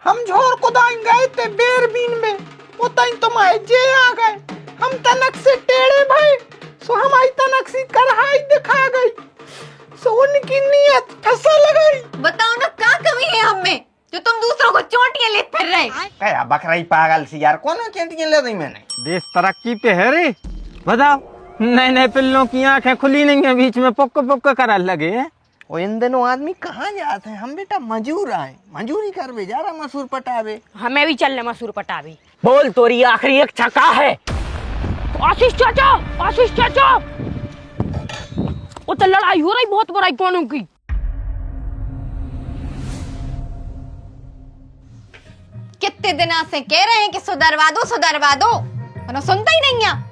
हम झोर कुदाई गए थे बेरबीन में, उतई तुम्हारे जे आ गए। हम तनक से टेढ़े भाई, सो हमारी तनक सी कढ़ाई दिखा गई, सो उनकी नीयत फसल गई। बताओ ना क्या कमी है हम में जो तुम दूसरों को चोटियां ले फिर रहे? क्या बकराई पागल सी यार, कौन चोटियां ले दी मैंने? देश तरक्की पे है रे। बताओ, नए नए पिल्लों की आंखें खुली नहीं है, बीच में पुक्क पुक्क कर लगे हैं। और इन दिनों आदमी कहाँ जाते हैं? हम बेटा मजूर आए, मजूरी कर बे जा रहा मसूर पटावे। हमें भी चलने मसूर पटावे। बोल तोरी आखिरी एक छका है। आशीष चाचा, आशीष चाचा, वो तो लड़ाई हो रही बहुत बड़ी कौनों की। कितने दिन से कह रहे हैं कि सुधरवा दो, पर सुनता ही नहीं है।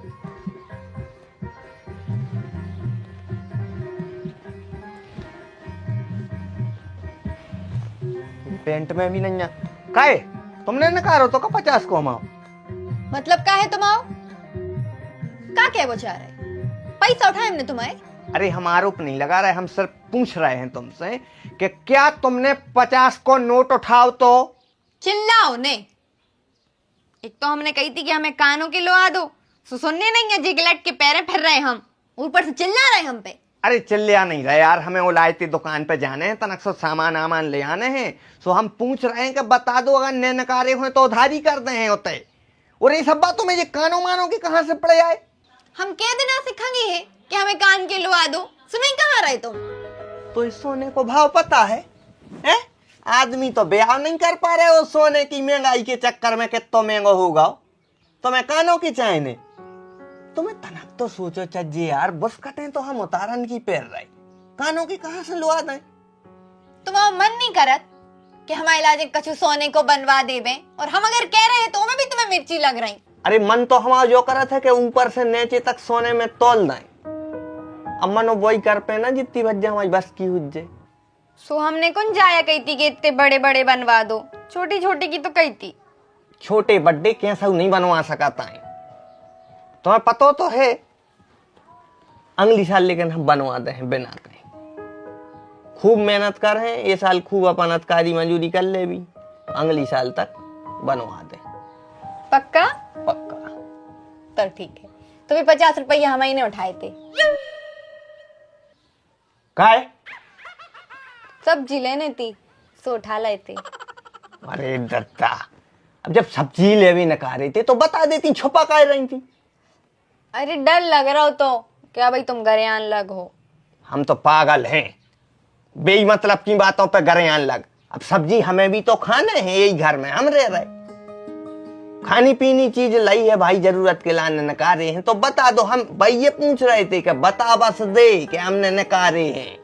पेंट में भी नहीं है। काहे तुमने नकारो तो का 50 को हमाओ। मतलब क्या है तुम आओ? क्या क्या बचा रहे? पैसा उठाए हमने तुम्हारे? अरे हम आरोप नहीं लगा रहे, हम सिर्फ पूछ रहे हैं तुमसे कि क्या तुमने 50 को नोट उठाओ तो। चिल्लाओ ने। एक तो हमने कही थी कि हमें कानों की लुआ दो, सुनने नहीं है, जिगलट के पैरे फिर रहे हम, ऊपर से चिल्ला रहे हम पे। अरे चिल्लिया नहीं रहे यार, हमें उलायती दुकान पे जाने हैं, तनक सो सामान आमान ले आने हैं, सो हम पूछ रहे हैं कि बता दो अगर नए नकारे हुए तो उधारी कर दे हैं होते। और ये सब बातों में ये कानों मानों की कहां से पड़े आए? हम कह देना सिखाएंगे है कि हमें कान के लुआ दो, सुने कहाँ रहे तुम? तो इस सोने को भाव पता है? हैं? आदमी तो ब्याह नहीं कर पा रहे हो, सोने की महंगाई के चक्कर में कितना महंगा होगा। तो मैं कानों की चाहने तुम्हें तनक तो सोचो चज्जे यार, बस कटे तो हम उतारन की पैर रहे, कानों की कहां से लुआ दें? तुम्हारा मन नहीं करत कि हमारे इलाज कछु सोने को बनवा देवे, और हम अगर कह रहे हैं तो में भी तुम्हें मिर्ची लग रही। अरे मन तो हमारा जो करा था कि ऊपर से नीचे तक सोने में तोल दें, अब मनो वही कर पे ना जितनी भज्जा हमारी बस की हुज्जे। सो हमने कौन जाया कही थी कि इतने बड़े बड़े बनवा दो, छोटी छोटी की तो कही थी। छोटे बड्डे कैसा नहीं बनवा सकता है, तुम्हें पता तो है। अगली साल लेकिन हम बनवा दे हैं बिना कहीं, खूब मेहनत कर हैं ये साल, खूब अपन अतकारी मजूरी कर ले भी, अगली साल तक बनवा दे। पक्का? पक्का। तो ठीक है, तो भी 50 रुपया हम ही ने उठाए थे। काय? सब्जी लेने थी, सो उठा लाए थे। अरे दत्ता, अब जब सब्जी ले भी नका रही थी तो बता देती, छुपा काय रही थी? अरे डर लग रहा हो तो क्या भाई, तुम गरेयान लग हो। हम तो पागल हैं, बेमतलब की बातों पे गरेयान लग। अब सब्जी हमें भी तो खाना है, यही घर में हम रह रहे, खानी पीनी चीज लाई है भाई, जरूरत के लाने नकारे हैं तो बता दो। हम भाई ये पूछ रहे थे कि बता बस दे कि हमने नकारे हैं।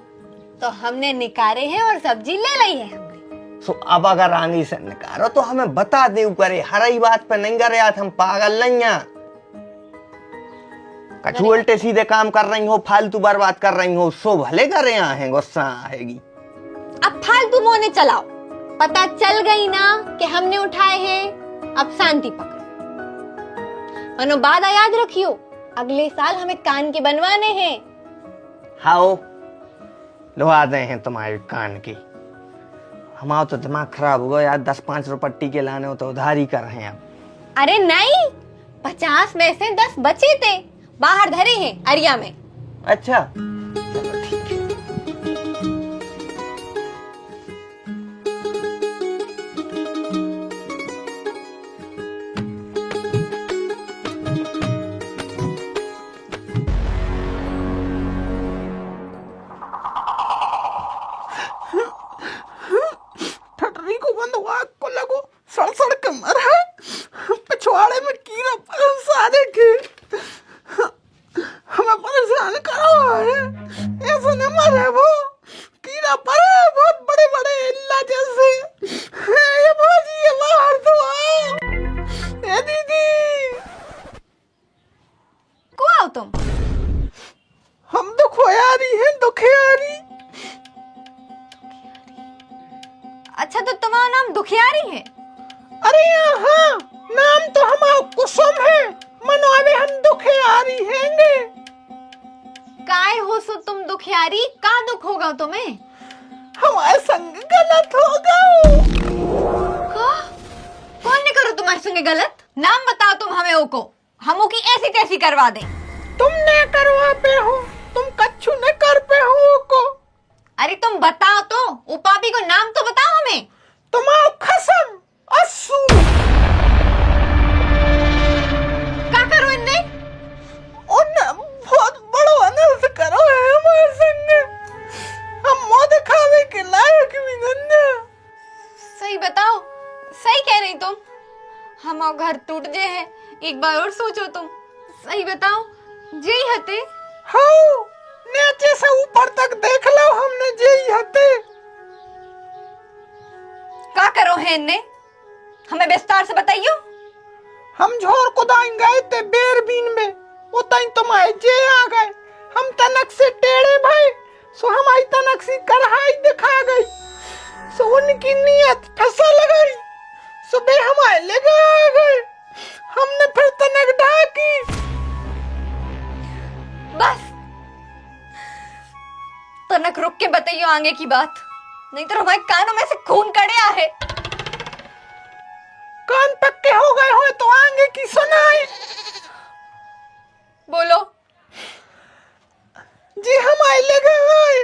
तो हमने निकारे हैं और सब्जी ले ली है हमने। सो अब अगर आगे से नकारो तो हमें बता दे करे, हर ही बात पे नहीं करे, हम पागल नहीं है। कछु उल्टे सीधे काम कर रही हो, फालतू बर्बाद कर रही हो, सो भले करे यहाँ है, गुस्सा आएगी। अब फालतू मोने चलाओ, पता चल गई ना कि हमने उठाए हैं, अब शांति पकड़ो। मनो बात याद रखियो, अगले साल हमें कान के बनवाने हैं। हाओ लुहा दे हैं तुम्हारे कान की। हमारा तो दिमाग खराब हो गया यार, 10-5 रुपये के लाने हो तो उधारी कर रहे हैं अब। अरे नहीं, 50 में से 10 बचे थे, बाहर धरे हैं अरिया में। अच्छा चलो ठीक है। ठटरी को बंद हुआ को लगो, सड़ के मर है, पिछवाड़े में कीड़ा सारे के हमें परेशान करो है, ऐसे न मरे वो कीड़ा पड़े बहुत बड़े बड़े इल्ला जैसे। ये भाजी ये बाहर तो आओ, ए दीदी को आओ तुम? हम तो खोयारी हैं, दुखियारी। अच्छा तो तुम्हारा नाम दुखियारी है? अरे हाँ, नाम तो हमारा कुसुम है, मनोवे हम दुखियारी हैंगे। काय हो सो तुम दुखियारी, का दुख होगा तुम्हें? हमारे संग गलत होगा। का? गलत? नाम बताओ तुम हमें ओको, हम की ऐसी तैसी करवा दें। तुम न करवा पे हो, तुम कच्छु न कर पे हो को। अरे तुम बताओ तो, वो पापी को नाम तो बताओ हमें। तुम्हारा खसम अस्सू। क्या करो इनने? उन बहुत बड़ो अनर्थ करो है हमारे संग। हम मुंह दिखावे के लायक भी नन्ना। सही बताओ, सही कह रही तुम। हमारा घर टूट जे है, एक बार और सोचो तुम। सही बताओ, जी हते। हाँ, नीचे से ऊपर तक देख लो, हमने जे हते। क्या करो है इनने, हमें विस्तार से बताइयो। हम झोर कुदाई गए थे बेरबीन में, उताई तुम्हारे जे आ गए। हम तनक से टेढ़े भाई, सो हमारी तनक सी कढ़ाई दिखा गई। सो उनकी नीयत फसल गई, सुबह हमारे लगे आ गए। हमने फिर तनक ढाकी। बस तनक रुक के बताइयो आगे की बात, नहीं तो हमारे कानों में से खून कड़िया है। कान पक्के हो गए हो तो आगे की सुनाई। बोलो। जी हमारे लगे आए,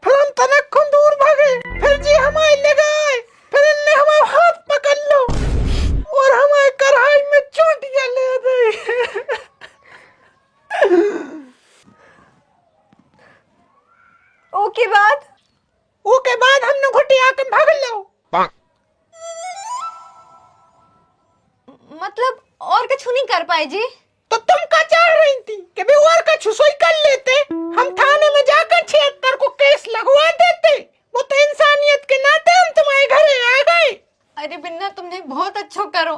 फिर हम तनक को दूर भागे। फिर जी हमारे लगे आए, फिर इनने हमारा हाथ पकड़ लो और हमारे कढ़ाई में चोटियां ले दी। ओके बाद हमने घुटिया के भाग लो। मतलब और कुछ नहीं कर पाए जी? तो तुम क्या चाह रही थी कि भी और का छुसोई कर लेते? हम थाने में जाकर 76 को केस लगवा देते। वो तो इंसानियत के नाते हम तुम्हारे घरे आ गए। अरे बिन्ना, तुमने बहुत अच्छा करो।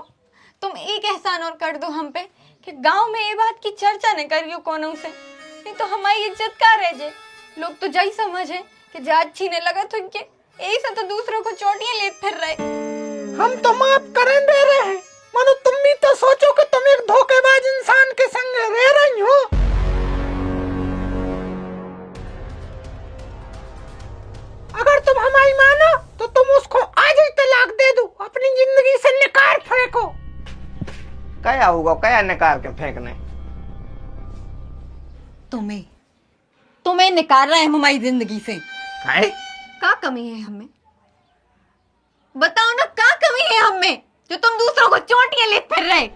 तुम एक एहसान और कर दो हम पे कि गांव में ये बात की चर्चा न करियो कोनो से, नहीं तो हमारी इज्जत का रह जाए। लोग तो यही समझे कि जात छीने लगा तो के ऐसा तो दूसरों को चोटियां लेत फिर रहे। हम तो माफ करने दे रहे हैं, मानो तुम भी तो सोचो कि तुम एक धोखेबाज इंसान के संग रह रही हो। अगर तुम हमारी मानो तो तुम उसको आज ही तलाक दे दो, अपनी जिंदगी से निकाल फेंको। क्या होगा, क्या निकाल के फेंकने? तुम्हें निकाल रहे हैं हमारी जिंदगी से। काय? क्या कमी है हमें? बताओ ना, क्या कमी है हमें जो तुम दूसरों को चोटियां ले फिर रहे?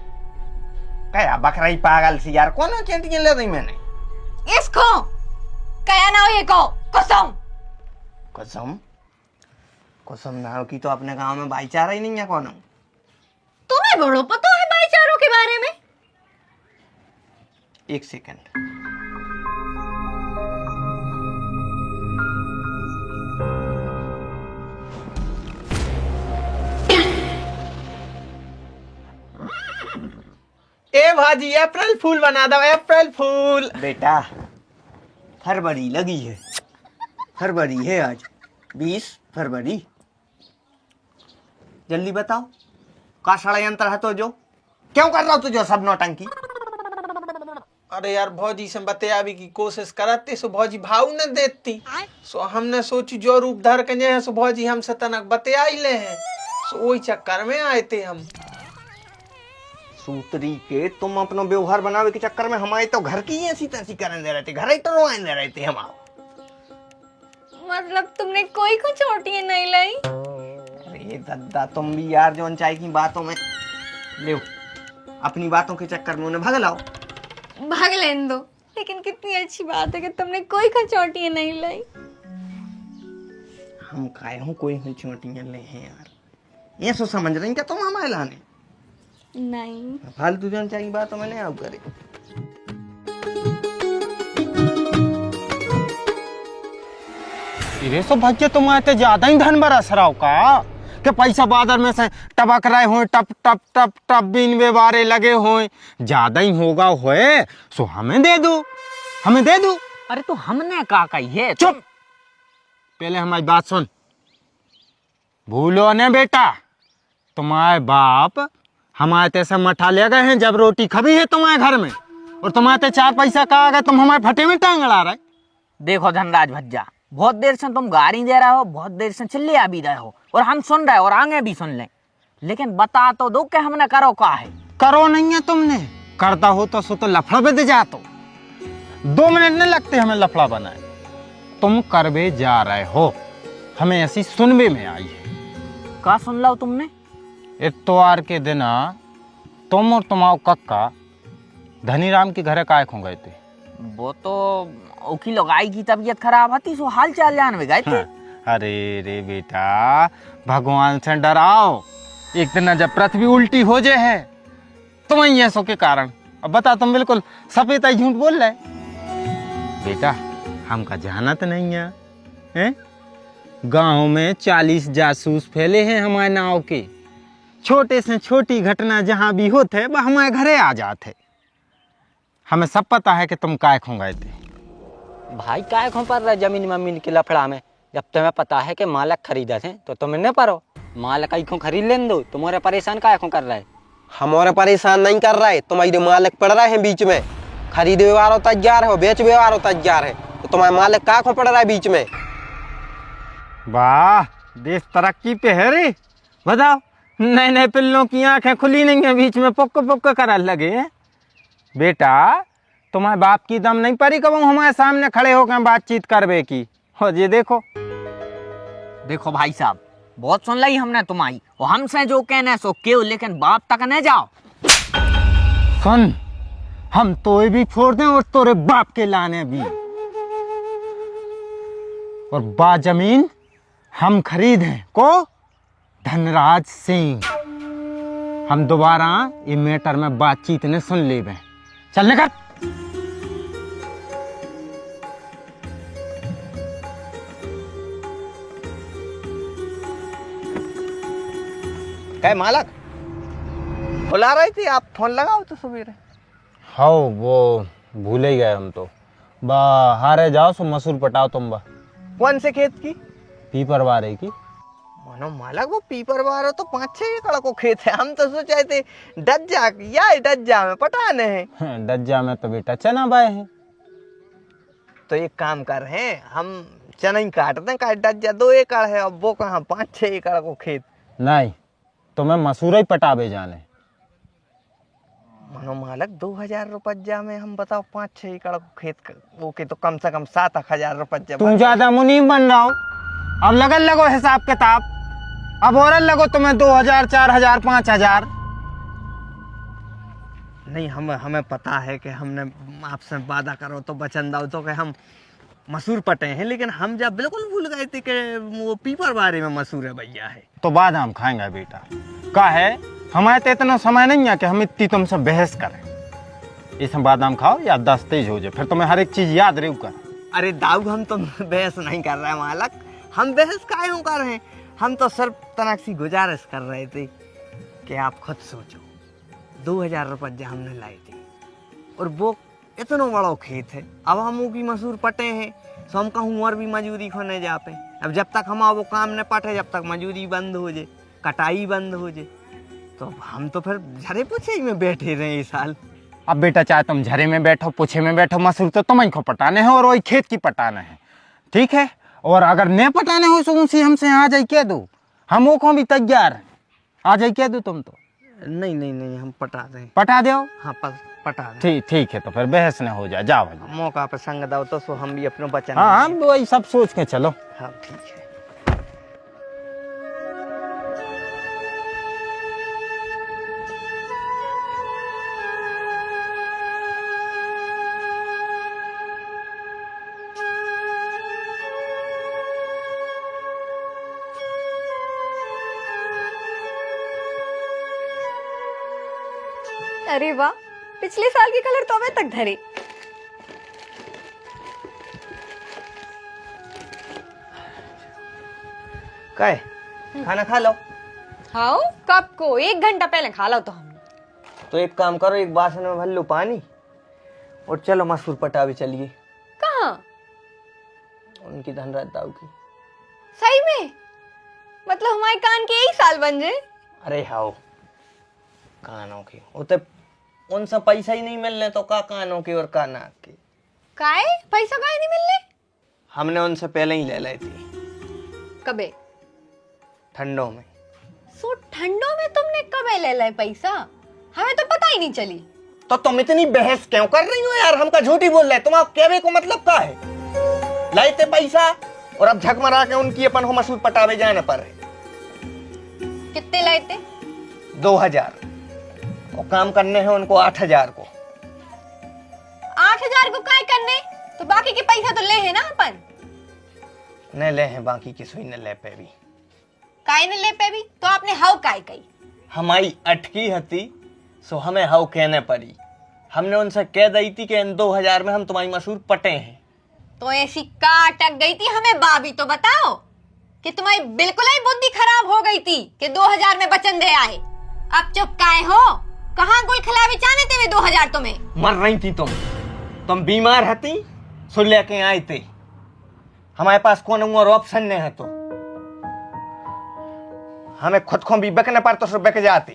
क्या बकराई पागल सी यार, कौन चोटियां ले रही मैंने? इसको कया ना हो ये को कसम। कसम? कसम नाव की तो अपने गांव में भाईचारा ही नहीं है कौन? तुम्हें बड़ो पता है भाईचारों के बारे में? एक सेकंड। ए भाजी, अप्रैल फूल बना दो, अप्रैल फूल। बेटा फरवरी लगी है, फरवरी है आज 20 फरवरी। जल्दी बताओ का षड्यंत्र है तो जो क्यों कर रहा हो तुझे सब नौटंकी? अरे यार भौजी से बतियाबी की कोशिश करते सो भौजी भाव न देती। सो हमने सोची जो रूप धर के हैं सो भौजी हमसे तनक बतियाई ले हैं, सो वही चक्कर में आए थे हम। सूत्री के तुम अपना व्यवहार बनावे के चक्कर में हमारे तो घर की ऐसी तैसी करने दे रहे थे, घर ही तो रोने दे रहे थे हम। मतलब तुमने कोई को चोटियां नहीं लाई? अरे दादा तुम भी यार जो अनचाई की बातों में ले अपनी बातों के चक्कर में उन्हें भाग लाओ। भाग लेने दो, लेकिन कितनी अच्छी बात है कि तुमने कोई को चोटियां नहीं लाई। हम काहे हूँ कोई हम चोटियां ले हैं यार, ये सो समझ रही क्या तुम हमारे लाने? नहीं, फालतू जो अनचाई की बातों में नहीं आओ करे। इरे सो भज्जे तुम आते ज्यादा ही धन बरस रहा हो का कि पैसा बादर में से टपक रहे हो, टप टप टप टप बिन वे बारे लगे हो, ज्यादा ही होगा होए सो हमें दे दो, हमें दे दो। अरे तो हमने का कही है? चुप, पहले हमारी बात सुन। भूलो ने बेटा, तुम्हारे बाप हमारे तैसे मठा ले गए हैं जब रोटी खबी है तुम्हारे घर में, और तुम्हारे 4 पैसा का आ गए तुम हमारे फटे में टांग अड़ा रहे। देखो धनराज भज्जा, बहुत देर से तुम गाड़ी दे रहे हो, बहुत देर से चिल्ले आ भी रहे हो, और हम सुन रहे हो और आगे भी सुन लें। लेकिन बता तो दो कि हमने करो का है। करो नहीं है तुमने, करता हो तो लफड़ा बद जा। तो 2 मिनट नहीं लगते हमें लफड़ा बनाए। तुम करवे जा रहे हो, हमें ऐसी सुनवे में आई है। का सुन लो तुमने? इतवार के दिन तुम और तुम्हारा कक्का धनीराम के घर काय खो गए थे। वो तो ओकी लगाई की तबीयत खराब थी, सो हाल चाल जानवे गए थे। अरे रे बेटा, भगवान से डराओ, एक दिन जब पृथ्वी उल्टी हो जाए है तुम ये सो के कारण। अब बता, तुम बिल्कुल सफेद आई झूठ बोल रहे बेटा। हमका जानत नहीं है? गांव में 40 जासूस फैले हैं हमारे नाव के। छोटे से छोटी घटना जहां भी होते वह हमारे घरे आ जाते। हमें सब पता है कि तुम काय खो गए थे। भाई काय खो पर रहे जमीन ममीन के लफड़ा में? जब तुम्हें पता है कि मालक खरीदा थे तो तुम न पारो। मालक आई खो खरीद लेन दो, तुम्हारे परेशान काय खो कर रहा है? हमारे परेशान नहीं कर रहा है, तुम्हारे मालिक पड़ रहे हैं बीच में। खरीद व्यवहार होता जा रहे हो, बेच व्यवहार होता जा रहे, तो तुम्हारे मालिक का खो पड़ रहा है बीच में। वाह, देश तरक्की पे है रे। बताओ, नए नए पिल्लों की आंखें खुली नहीं है, बीच में पुक्क पुक्क कर लगे हैं। बेटा, तुम्हारे बाप की दम नहीं पड़ी कब हमारे सामने खड़े होकर बातचीत करवे की। और ये देखो देखो भाई साहब, बहुत सुन ली हमने तुम्हारी, और हमसे जो कहना है सो क्यों, लेकिन बाप तक न जाओ। सुन, हम तोय भी छोड़ दें और तोरे बाप के लाने भी। और बा जमीन हम खरीदें को धनराज सिंह। हम दोबारा ये मैटर में बातचीत ने सुन ले। चल निकल। क्या मालक बुला रही थी आप? फोन लगाओ तो सवेरे। हाँ, वो भूल ही गए हम तो। हारे जाओ सो मसूर पटाओ तुम बा। कौन से खेत की? पीपर वारे की। मानो मालक वो पीपर बारो तो 5-6 एकड़ को खेत है। हम तो सोचे थे डज्जा में पटाने हैं। डज्जा में तो बेटा चना बाए हैं। तो एक काम कर रहे हैं, हम चना ही काटते हैं। डज्जा 2 एकड़ है, अब वो कहाँ 5-6 एकड़ को खेत। नहीं, तुम्हें मसूर ही पटाबे जाने। मानो मालक 2000 रुपया में हम बताओ 5-6 एकड़ को खेत वो के तो कम से कम 7-8 रुपया। तुम ज्यादा मुनीम बन रहा हो। अब लगन लगो हिसाब किताब। अब और लगो तुम्हें 2000, 4000, 5000। नहीं, हमें पता है कि हमने आपसे वादा करो तो वचन दो तो कि हम मसूर पटे हैं, लेकिन हम जब बिल्कुल भूल गए थे कि वो पीपर बारे में मसूर है भैया है। तो बादाम खाएंगे बेटा। का है, हमारे तो इतना समय नहीं है कि हम इतनी तुमसे बहस करें। इसमें बादाम खाओ या 10 तेज हो जाए, फिर तुम्हें हर एक चीज याद रहे कर। अरे दाऊ, हम तो बहस नहीं कर रहे हैं मालक। हम बहस काहे हो कर रहे हैं? हम तो सिर्फ तनक सी गुजारिश कर रहे थे कि आप खुद सोचो, 2000 रुपया हमने लाई थी और वो इतना बड़ा खेत है। अब हम वो की मसूर पटे हैं, तो हम कहूँ और भी मजूरी खोने जा पे। अब जब तक हम वो काम न पटे, जब तक मजूरी बंद हो जाए, कटाई बंद हो जाए, तो हम तो फिर झरे पूछे ही में बैठे रहे इस साल। अब बेटा, चाहे तुम झरे में बैठो, पूछे में बैठो, मसूर तो तुम्हें को पटाने हैं और वही खेत की पटाना है। ठीक है, और अगर न पटाने हो तो उनसे हमसे आ जाए कह दो, हम वो को भी तैयार आ जाए कह दो तुम तो। नहीं, हम पटा दें। पटा दो। हाँ, पटा दें। ठीक है, तो फिर बहस न हो जाए। जाओ भाई, मौका पे संग दो तो सो हम भी अपने बचन। हाँ, हम वही सब सोच के चलो। हाँ, ठीक है। अरे वाह, पिछले साल के कलर तो अभी तक धरे। क्या खाना खा लो? हाँ, कब को? 1 घंटा पहले खा लो तो हमने। तो एक काम करो, एक बासन में भर लो पानी और चलो मसूर पटावे चलिए। कहाँ? उनकी धनराज दाऊ की। सही में? मतलब हमारे कान के यही साल बन जाए? अरे हाओ, कानों की उते उनसे पैसा ही नहीं मिलने तो का कानों की और का नाक की। काहे? पैसा काहे नहीं मिलने? हमने उनसे पहले ही ले ली थी, कबे? ठंडों में। सो ठंडों में तुमने कब ले लिया पैसा? हमें तो पता ही नहीं चली। तो तुम इतनी बहस क्यों कर रही हो यार? हमका झूठी बोल रहे, तुम आप कहने को मतलब क्या है? लाए थे पैसा और अब झक मरा के उनकी अपन को मसूर पटावे जाने पर है। कितने लाए थे? 2000 और काम करने हैं उनको 8000 को। 8000 को काय करने? तो बाकी के पैसा तो ले है ना अपन। न ले हैं बाकी की सुई न ले पे भी। काय न ले पे भी? तो आपने हाउ काय कही? हमारी अटकी हती सो हमें हाउ कहने पड़ी। हमने उनसे कह दी थी कि इन 2000 में हम तुम्हारी मसूर पटे हैं। तो ऐसी का अटक गई थी, हमें बाबी तो बताओ कि तुम्हारी बिल्कुल ही बुद्धि खराब हो गई थी कि 2000 में बचन दे आए। अब चुप काय हो? कहाँ गुल खिलावी चाहने थे वे 2000 तुम्हें? मर रही थी तुम बीमार हती सो लेके आए थे। हमारे पास कौन और ऑप्शन नहीं है, तो हमें खुद को भी बकने पर तो बक जाती।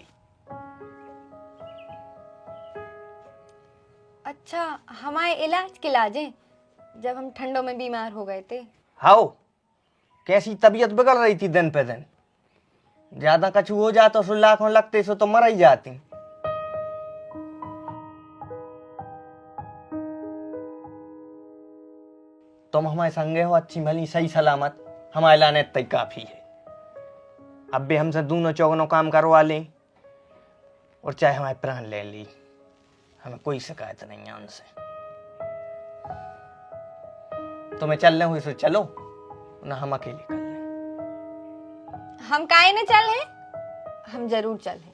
अच्छा, हमारे इलाज के लाजे जब हम ठंडों में बीमार हो गए थे। हाउ कैसी तबीयत बिगड़ रही थी दिन पे दिन। ज्यादा कछु हो जाता सो लाखों लगते सो तो मर ही जाती। तुम हमारे संगे हो अच्छी भली सही सलामत, हमारे लाने तय काफी है। अब भी हमसे दोनों चौगनों काम करवा लें और चाहे हमारे प्राण ले ली, हमें कोई शिकायत नहीं है उनसे। तुम्हें चलने हुए सो चलो, ना हम अकेले कर लें। हम काहे न चले? हम जरूर चले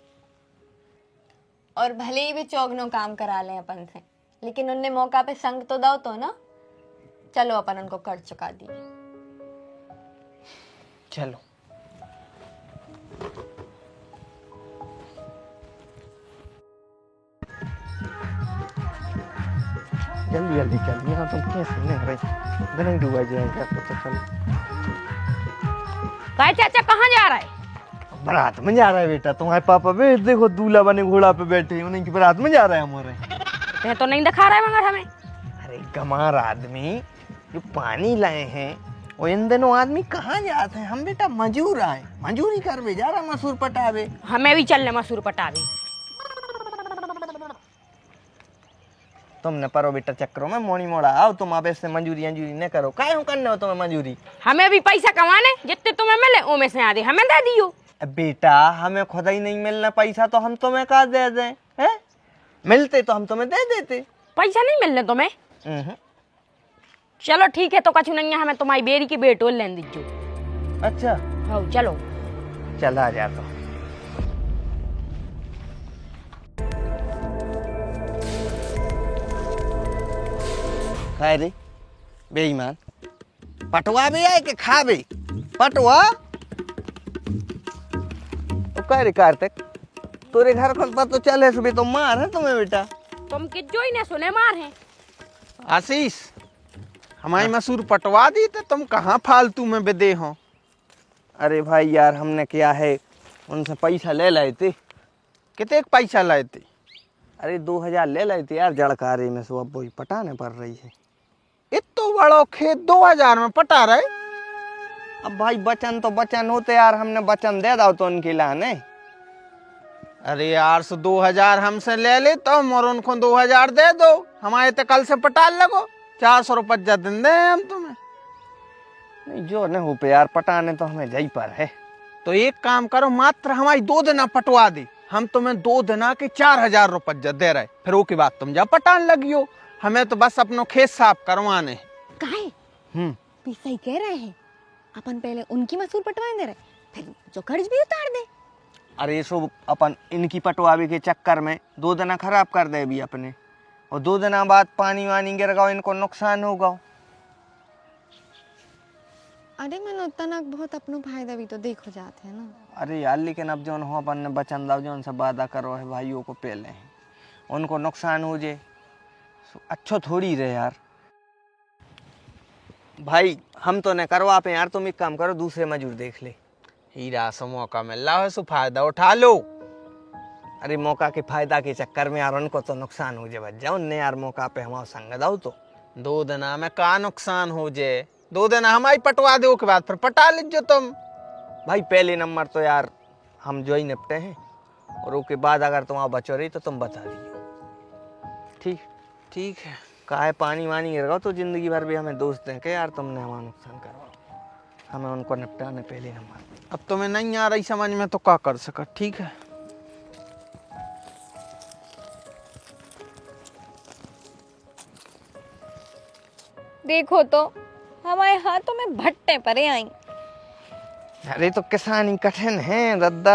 और भले ही वे चौगनों काम करा लें अपन से, लेकिन उनने मौका पे संग तो दो तो ना। चलो अपन उनको कर चुका दिए। चलो जल्दी जल्दी चल, यहाँ तुम कैसे नहीं रही, दिन ही डूबा जाएंगे आपको। तो चलो। काय चाचा कहाँ जा रहा है? बारात में जा रहा है बेटा, तुम्हारे पापा भी देखो दूल्हा बने घोड़ा पे बैठे, उन्हीं की बारात में जा रहा है हमारे। ते तो नहीं दिखा रहा है मगर हमें। अरे गमार आदमी जो पानी लाए हैं, और इन दिनों आदमी कहाँ जाते हैं? हम बेटा मजूर आए, मजूरी कर बे जा रहा मसूर पटावे। हमें भी चलने मसूर पटावे। तुमने परो बेटा चक्करों में मोनी मोड़ा आओ, तुम अब ऐसे मंजूरी अंजूरी न करो। काहे हो करने हो तुम्हें मंजूरी? हमें भी पैसा कमाने, जितने तुम्हें मिले उनमें से आधे हमें दे दियो। बेटा हमें खुद ही नहीं मिलना पैसा, तो हम तुम्हें कहा दे दें? हैं? मिलते तो हम तुम्हें दे देते। पैसा नहीं मिलने तुम्हें? चलो ठीक है, तो कछु नहीं है, हमें तुम्हारी बेरी की बेटोल लेन दीजियो। अच्छा हाँ चलो। चला जा तो। खाए रे बेईमान, पटवा भी आए कि खावे? पटवा कह रे कार्तिक, तोरे घर पर पता तो चले सुबह तो मार है तुम्हें बेटा। तुम किज्जो ही ने सुने मार है। आशीष, हमारी मसूर पटवा दी तो तुम कहाँ फालतू में बेदे हो? अरे भाई यार, हमने क्या है उनसे पैसा ले लाए थे। कितने पैसा लाए थे? अरे 2000 ले लाए थे यार, जड़कारे में सो अब वही पटाने पड़ रही है। इतो बड़ो खेत 2000 में पटा रहे? अब भाई बचन तो बचन होते यार, हमने बचन दे दो तो उनकी लाने। अरे यार, सो 2000 हमसे ले ले तो और उनको 2000 दे दो। हमारे तो कल से पटाल लगो, 400 रुपया दिन दे हम तुम्हें। नहीं जो न हो पे यार, पटाने तो हमें जाई पर है। तो एक काम करो, मात्र हमारी 2 दिना पटवा दे, हम तुम्हें 2 दिना के 4000 रुपया दे रहे, फिर वो के बाद तुम जा पटान लगियो। हमें तो बस अपनो खेत साफ करवाने। काहे? पैसा ही कह रहे हैं, अपन पहले उनकी मसूर पटवाने दे रहे, फिर जो कर्ज भी उतार दे। अरे सो अपन इनकी पटवावे के चक्कर में 2 दिना खराब कर दे भी अपने, और 2 दिना बाद पानी वानी गिर गो, इनको नुकसान होगा। अरे मन उतना बहुत अपनो फायदा भी तो देखो जाते हैं ना। अरे यार लेकिन अब जो हो अपन ने बचन दाव जो उनसे वादा करो है भाइयों को पहले, उनको नुकसान हो जाए अच्छो थोड़ी रहे यार। भाई हम तो न करवा पे यार, तुम एक काम करो, दूसरे मजूर देख ले। हीरा सो मौका मिल रहा है, सो फायदा उठा लो। अरे मौका के फायदा के चक्कर में यार उनको तो नुकसान हो जाए, बच जाओ उनने यार मौका पे हमारा संग दाओ तो। 2 दिना में का नुकसान हो जाए? 2 दिना हमारी पटवा दो के बाद फिर पटा लीजिए तुम। भाई पहले नंबर तो यार हम जो ही निपटे हैं, और उसके बाद अगर तुम्हारा बचो रही तो तुम बता दियो। ठीक ठीक है। काहे पानी वानी गिर गो तो जिंदगी भर भी हमें दोस्त हैं कि यार तुमने हमारा नुकसान करवाओ, हमें उनको निपटाने पहले नंबर। अब तुम्हें नहीं आ रही समझ में तो क्या कर सका। ठीक है। देखो तो हमारे हाथों में भट्टे पड़े आई। अरे तो किसानी कठिन है दद्दा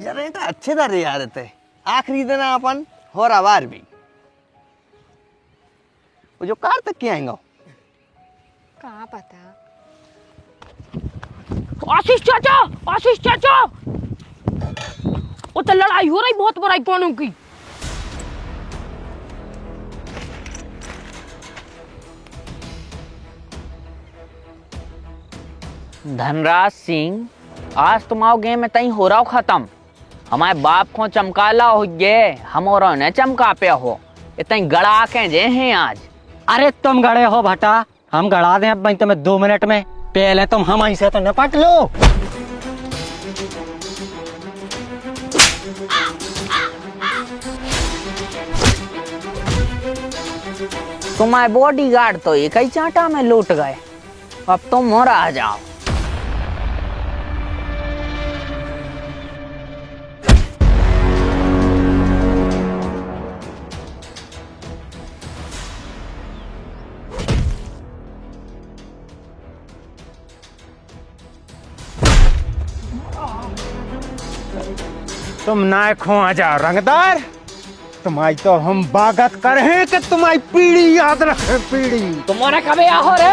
यार, ये तो अच्छे दर यार थे। आखिरी दिन अपन हो रहा बार भी वो जो कार तक के आएंगे कहाँ पता। आशीष चाचा, आशीष चाचा, वो तो लड़ाई हो रही बहुत बड़ी कौनों की। धनराज सिंह, आज तुम आओ गेम में तई हो रहा हो खत्म। हमारे बाप को चमकाला हो गए, हम और ने चमका पे हो इतनी गड़ा के जे हैं आज। अरे तुम गड़े हो भटा, हम गड़ा दें अब तुम्हें 2 मिनट में। पहले तुम हम ऐसे तो निपट लो। तुम्हारे बॉडीगार्ड तो एक ही चांटा में लूट गए, अब तुम मोर आ जाओ। तुम ना खो आ जाओ रंगदार, तुम्हारी तो हम बागत कर हैं कि तुम्हारी पीढ़ी याद रखे। पीढ़ी तुम्हारे कभी आहो रे।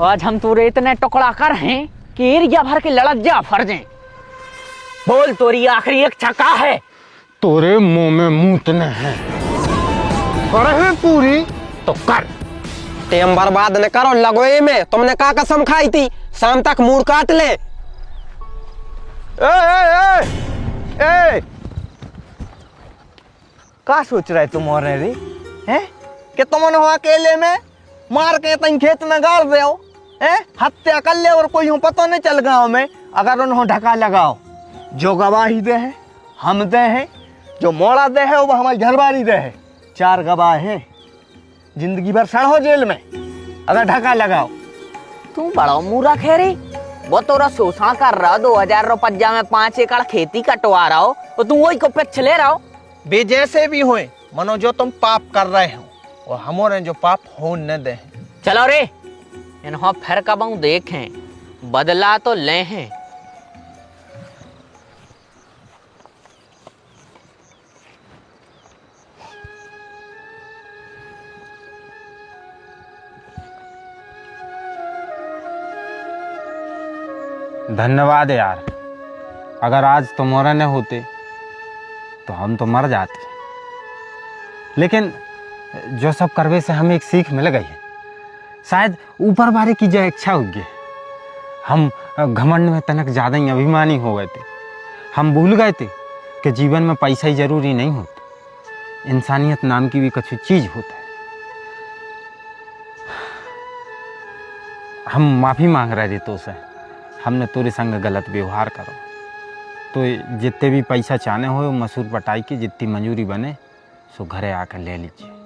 आज हम तुरे इतने टुकड़ा कर हैं कि एरिया भर के लड़क जा फर्जें। बोल तोरी आखिरी एक छक्का है। तोरे मुंह में मूतने हैं, करे पूरी तो कर। टेम बर्बाद न करो लगोए में। तुमने का कसम खाई थी शाम तक मूड काट ले। ए का सोच रहे तुम और रे हैं कि तुमने हो अकेले में मार के तई खेत में गाड़ दे हो, हत्या कर ले और कोई हो पता नहीं चल गाँव में। अगर उन्होंने ढका लगाओ, जो गवाही दे है हम दे हैं, जो मोड़ा दे है वो हमारी घरवाली दे है। 4 गवाह हैं, जिंदगी भर सड़ो जेल में अगर ढका लगाओ। तू बड़ा मूरा खेरी, वो तो शोषण कर रहा हो। 2000 रुपया में 5 एकड़ खेती कटवा रहा हो तो तू वही को पिछ ले रहा हो। बे जैसे भी होए मनो जो तुम पाप कर रहे हो और हमारे जो पाप हो न दे। चलो रे, इन्हों फिर कब देखें, बदला तो ले हैं। धन्यवाद यार, अगर आज तुम्हारे न होते तो हम तो मर जाते। लेकिन जो सब करवे से हमें एक सीख मिल गई है। शायद ऊपर वाले की जो इच्छा होगी, हम घमंड में तनक ज़्यादा ही अभिमानी हो गए थे। हम भूल गए थे कि जीवन में पैसा ही जरूरी नहीं होता, इंसानियत नाम की भी कुछ चीज़ होता है। हम माफ़ी मांग रहे थे तो से हमने तोरे संग गलत व्यवहार करो। तो जितने भी पैसा चाहने हो मसूर पटाई की जितनी मंजूरी बने सो घरे आकर ले लीजिए।